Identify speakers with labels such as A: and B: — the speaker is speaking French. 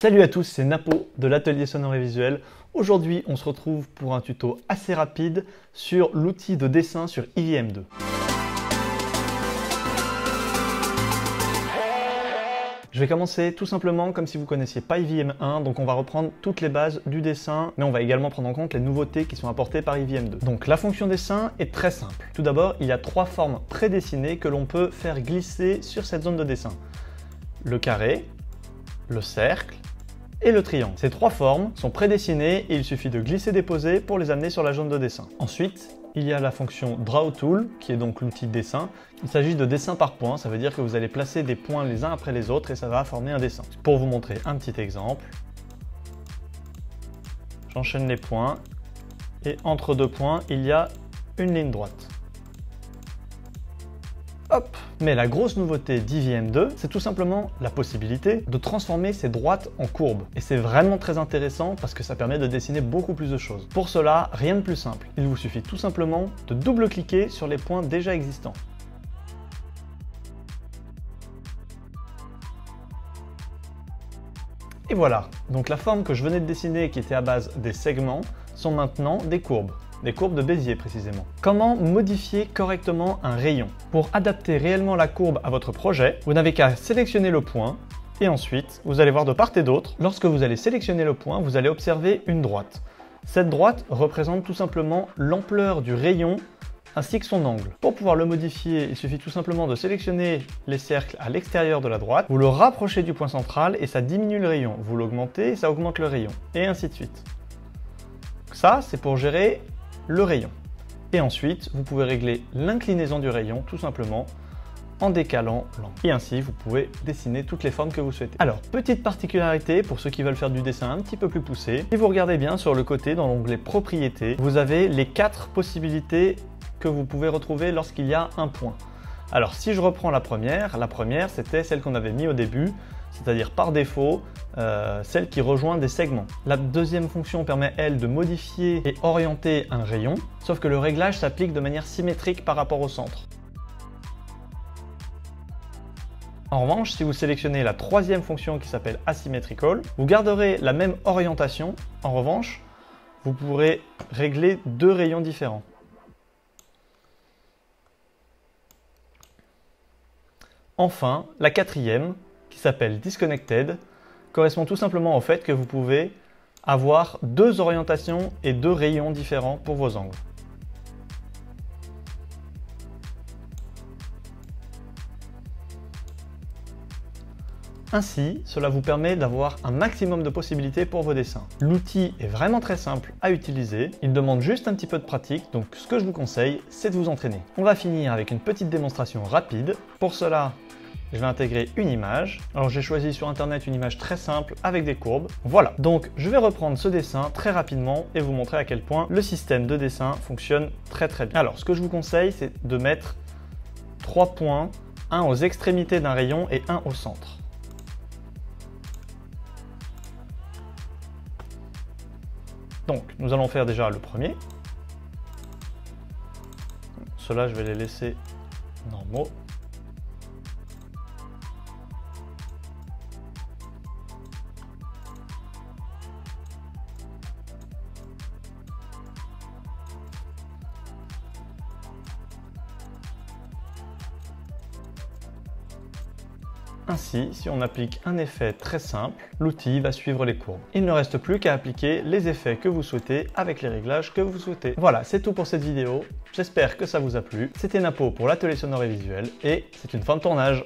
A: Salut à tous, c'est Napo de l'atelier sonore et visuel. Aujourd'hui, on se retrouve pour un tuto assez rapide sur l'outil de dessin sur IVM2. Je vais commencer tout simplement comme si vous ne connaissiez pas IVM1, donc on va reprendre toutes les bases du dessin, mais on va également prendre en compte les nouveautés qui sont apportées par IVM2. Donc la fonction dessin est très simple. Tout d'abord, il y a trois formes prédessinées que l'on peut faire glisser sur cette zone de dessin. Le carré, le cercle et le triangle. Ces trois formes sont prédessinées et il suffit de glisser-déposer pour les amener sur la zone de dessin. Ensuite, il y a la fonction Draw Tool, qui est donc l'outil de dessin. Il s'agit de dessin par points, ça veut dire que vous allez placer des points les uns après les autres et ça va former un dessin. Pour vous montrer un petit exemple, j'enchaîne les points et entre deux points, il y a une ligne droite. Hop! Mais la grosse nouveauté d'IVM2, c'est tout simplement la possibilité de transformer ces droites en courbes. Et c'est vraiment très intéressant parce que ça permet de dessiner beaucoup plus de choses. Pour cela, rien de plus simple. Il vous suffit tout simplement de double-cliquer sur les points déjà existants. Et voilà, donc la forme que je venais de dessiner qui était à base des segments sont maintenant des courbes de Bézier précisément. Comment modifier correctement un rayon? Pour adapter réellement la courbe à votre projet, vous n'avez qu'à sélectionner le point et ensuite, vous allez voir de part et d'autre, lorsque vous allez sélectionner le point, vous allez observer une droite. Cette droite représente tout simplement l'ampleur du rayon ainsi que son angle. Pour pouvoir le modifier, il suffit tout simplement de sélectionner les cercles à l'extérieur de la droite, vous le rapprochez du point central et ça diminue le rayon. Vous l'augmentez et ça augmente le rayon, et ainsi de suite. Ça, c'est pour gérer le rayon. Et ensuite, vous pouvez régler l'inclinaison du rayon tout simplement en décalant l'angle. Et ainsi, vous pouvez dessiner toutes les formes que vous souhaitez. Alors, petite particularité pour ceux qui veulent faire du dessin un petit peu plus poussé, si vous regardez bien sur le côté dans l'onglet Propriétés, vous avez les 4 possibilités que vous pouvez retrouver lorsqu'il y a un point. Alors, si je reprends la première c'était celle qu'on avait mis au début, c'est-à-dire par défaut, celle qui rejoint des segments. La deuxième fonction permet, elle, de modifier et orienter un rayon, sauf que le réglage s'applique de manière symétrique par rapport au centre. En revanche, si vous sélectionnez la troisième fonction qui s'appelle Asymmetrical, vous garderez la même orientation. En revanche, vous pourrez régler 2 rayons différents. Enfin, la quatrième, qui s'appelle Disconnected, correspond tout simplement au fait que vous pouvez avoir 2 orientations et 2 rayons différents pour vos angles. Ainsi, cela vous permet d'avoir un maximum de possibilités pour vos dessins. L'outil est vraiment très simple à utiliser, il demande juste un petit peu de pratique, donc ce que je vous conseille, c'est de vous entraîner. On va finir avec une petite démonstration rapide. Pour cela, je vais intégrer une image. Alors j'ai choisi sur internet une image très simple avec des courbes. Voilà, donc je vais reprendre ce dessin très rapidement et vous montrer à quel point le système de dessin fonctionne très bien. Alors ce que je vous conseille, c'est de mettre 3 points, un aux extrémités d'un rayon et un au centre. Donc nous allons faire déjà le premier. Ceux-là, je vais les laisser normaux. Ainsi, si on applique un effet très simple, l'outil va suivre les courbes. Il ne reste plus qu'à appliquer les effets que vous souhaitez avec les réglages que vous souhaitez. Voilà, c'est tout pour cette vidéo. J'espère que ça vous a plu. C'était Napo pour l'atelier sonore et visuel et c'est une fin de tournage.